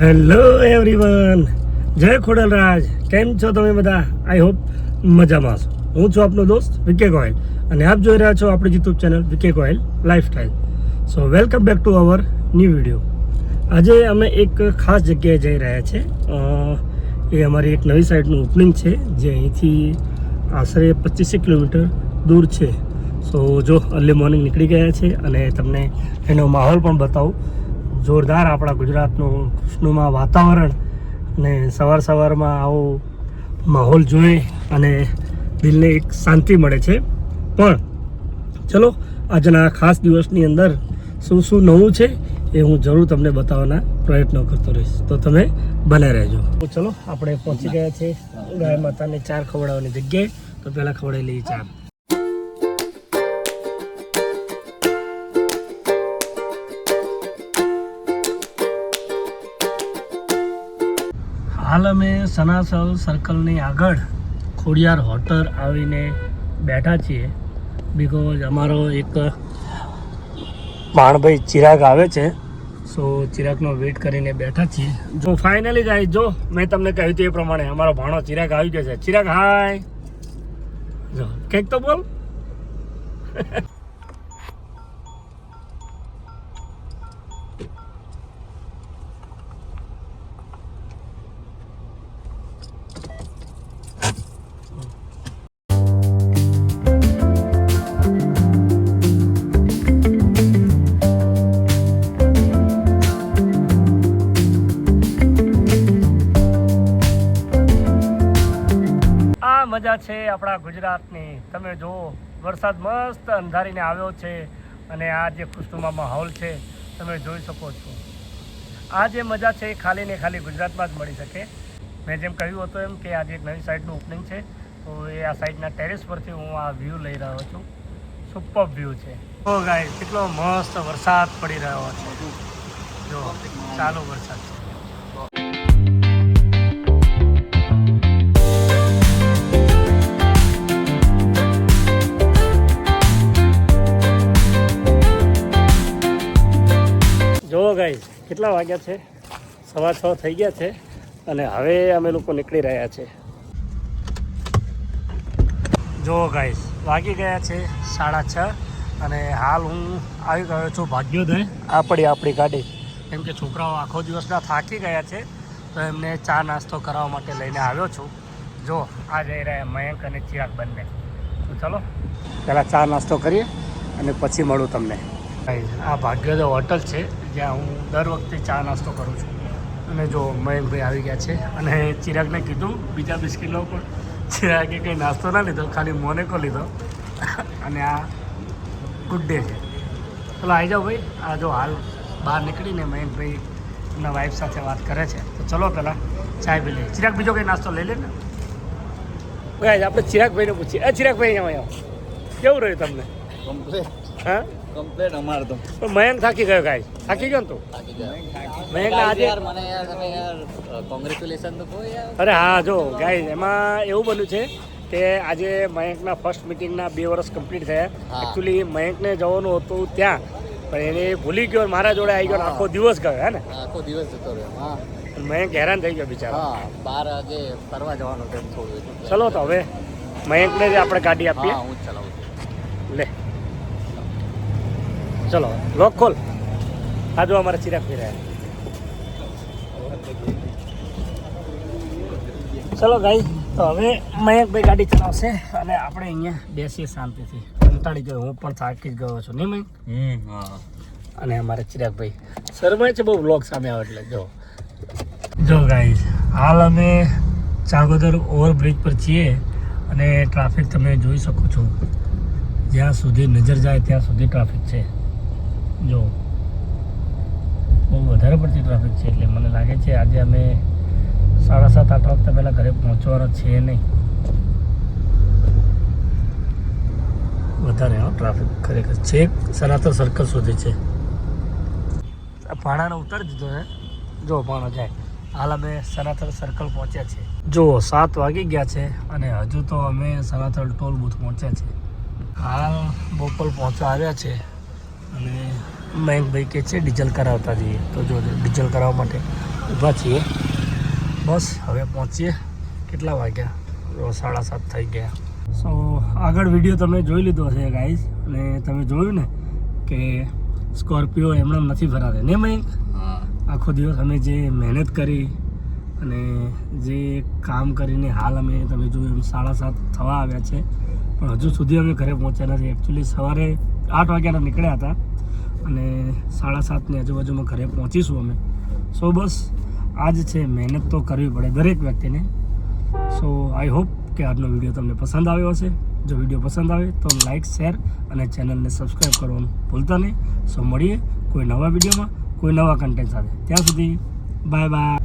Hello everyone, જય ખોડલરાજ. કેમ છો તમે બધા? આઈ હોપ મજામાં છો. હું છું આપનો દોસ્ત વિકે ગોયલ અને આપ જોઈ રહ્યા છો આપણી YouTube channel Vike Goyal lifestyle. So welcome back to our new video. આજે અમે એક ખાસ જગ્યાએ જઈ રહ્યા છે. એ અમારી એક નવી સાઇટનું ઓપનિંગ છે જે અહીંથી આશરે 25 કિલોમીટર દૂર છે. સો જો અર્લી મોર્નિંગ નીકળી ગયા છે અને તમને એનો માહોલ પણ બતાવું. જોરદાર આપણા ગુજરાતનું ખુશનુમા વાતાવરણ અને સવારમાં આવો માહોલ જોઈ અને દિલને એક શાંતિ મળે છે. પણ ચલો આજના ખાસ દિવસની અંદર શું શું નવું છે એ હું જરૂર તમને બતાવવાના પ્રયત્નો કરતો રહીશ, તો તમે બને રહેજો. તો ચલો આપણે પહોંચી ગયા છે ગાય માતાને ચાર ખવડાવવાની જગ્યાએ. તો પહેલાં ખવડાવી લઈએ ચાર. હાલ અમે સનાસલ સર્કલની આગળ ખોડિયાર હોટલ આવીને બેઠા છીએ. બિકોઝ અમારો એક ભાણભાઈ ચિરાગ આવે છે, સો ચિરાગનો વેઇટ કરીને બેઠા છીએ. જો ફાઇનલી ગાય, જો મેં તમને કહ્યું હતું એ પ્રમાણે અમારો ભાણો ચિરાગ આવી ગયો છે. ચિરાગ હાય, જો કંઈક તો બોલ. મજા છે આપણા ગુજરાતની. તમે જુઓ, વરસાદ મસ્ત અંધારીને આવ્યો છે અને આ જે ખુશનુમા માહોલ છે તમે જોઈ શકો છો. આ જે મજા છે એ ખાલી ને ખાલી ગુજરાતમાં જ મળી શકે. મેં જેમ કહ્યું હતું એમ કે આજે એક નવી સાઇટનું ઓપનિંગ છે, તો એ આ સાઇટના ટેરેસ પરથી હું આ વ્યૂ લઈ રહ્યો છું. સુપર વ્યૂ છે. તો ગાઈસ, કેટલો મસ્ત વરસાદ પડી રહ્યો છે. જો ચાલુ વરસાદ છે. જો ગાઈસ, કેટલા વાગ્યા છે? 6:15 થઈ ગયા છે અને હવે અમે લોકો નીકળી રહ્યા છે. જો ગાઈસ, વાગી ગયા છે 6:30 અને હાલ હું આવી ગયો છું ભાગ્યોદય. આપણી ગાડી, કેમ કે છોકરાઓ આખો દિવસના થાકી ગયા છે, તો એમને ચા નાસ્તો કરાવવા માટે લઈને આવ્યો છું. જો આ જઈ રહ્યા મયંક અને ચિરાગ બંને. તો ચલો પહેલાં ચા નાસ્તો કરીએ અને પછી મળું તમને. આ ભાગ્યોદય હોટલ છે જ્યાં હું દર વખતે ચા નાસ્તો કરું છું. અને જો મયંકભાઈ આવી ગયા છે અને ચિરાગને કીધું બીજા બિસ્કિટ લો, પણ ચિરાગે કંઈ નાસ્તો ના લીધો, ખાલી મોનેકો લીધો. અને આ ગુડ ડે છે. ચલો આવી જાઓ ભાઈ. આ જો હાલ બહાર નીકળીને મયંકભાઈ એમના વાઈફ સાથે વાત કરે છે. તો ચલો પહેલાં ચાય પી લઈએ. ચિરાગ બીજો કંઈ નાસ્તો લઈ લે ને. ભાઈ આપણે ચિરાગભાઈને પૂછીએ. ચિરાગભાઈ અહીંયા આવો, કેવું રહ્યું તમને? હા કમ્પ્લેટ અમાર તો. મયંક થાકી ગયો ગાય. થાકી ગયો ને તું? મયંક આજે મને યાર કોંગ્રેચ્યુલેશન તો કહો યાર. અરે હા, જો ગાય, એમાં એવું બન્યું છે કે આજે મયંકના ફર્સ્ટ મિટિંગના 2 વર્ષ કમ્પ્લીટ થયા. એકચ્યુઅલી મયંકને જવાનું હતું ત્યાં, પણ એને ભૂલી ગયો, મારા જોડે આવી ગયો, આખો દિવસ ગયો. હે ને? આખો દિવસ જતો રહ્યો. હા, મયંક હેરાન થઈ ગયો બિચારો. હા, 12 વાગે ફરવા જવાનું છે થોડું. ચલો તો હવે મયંકને જ આપણે ગાડી આપીએ. હા, હું જ ચલાવું છું. લે ચલો, લોક ખોલ. આ જો અમારા ચિરાગ પી રહ્યા. ચલો ગાઈ, તો હવે મયંકભાઈ ગાડી ચલાવશે અને આપણે અહીંયા બેસીએ શાંતિથી. કંટાળી ગયો, હું પણ થાકી જ ગયો છું. નહીં મયંક? હા. અને અમારે ચિરાગભાઈ શરમાય છે બહુ બ્લોગ સામે આવે એટલે. જો ગાઈઝ, હાલ અમે ચાંગોદર ઓવરબ્રિજ પર છીએ અને ટ્રાફિક તમે જોઈ શકો છો. જ્યાં સુધી નજર જાય ત્યાં સુધી ટ્રાફિક છે. જો બહુ વધારે પડતી ટ્રાફિક છે, એટલે મને લાગે છે આજે અમે 7:30-8 વાગતા પહેલાં ઘરે પહોંચવાનો છે નહીં. વધારે ટ્રાફિક ખરેખર છે. સનાતન સર્કલ સુધી છે. ભાણાને ઉતારી દીધો છે. જો ભાણો જાય. હાલ અમે સનાતન સર્કલ પહોંચ્યા છે. જો 7 વાગી ગયા છે અને હજુ તો અમે સનાતન ટોલ બૂથ પહોંચ્યા છે. હાલ બોપલ પહોંચવા આવ્યા છે અને મયંકભાઈ કે છે ડીઝલ કરાવતા જઈએ. તો જો ડીઝલ કરાવવા માટે ઊભા છીએ. બસ હવે પહોંચીએ. કેટલા વાગ્યા? 7:30 થઈ ગયા. સો આગળ વિડીયો તમે જોઈ લીધો હશે ગાઈઝ, અને તમે જોયું ને કે સ્કોર્પિયો એમણે નથી ફરાતે ને મયંક. હા આખો દિવસ અમે જે મહેનત કરી અને જે કામ કરીને હાલ અમે તમે જોયું એમ 7:30 થવા આવ્યા છે, પણ હજુ સુધી અમે ઘરે પહોંચ્યા નથી. એકચ્યુઅલી સવારે 8 વાગ્યાના નીકળ્યા હતા અને 7:30ની આજુબાજુમાં ઘરે પહોંચીશું અમે. સો બસ આ જ છે, મહેનત તો કરવી પડે દરેક વ્યક્તિને. સો આઈ હોપ કે આજનો વિડીયો તમને પસંદ આવ્યો હશે. જો વિડીયો પસંદ આવે તો લાઇક, શેર અને ચેનલને સબસ્ક્રાઈબ કરવાનું ભૂલતા નહીં. સો મળીએ કોઈ નવા વિડીયોમાં કોઈ નવા કન્ટેન્ટ સાથે. ત્યાં સુધી બાય બાય.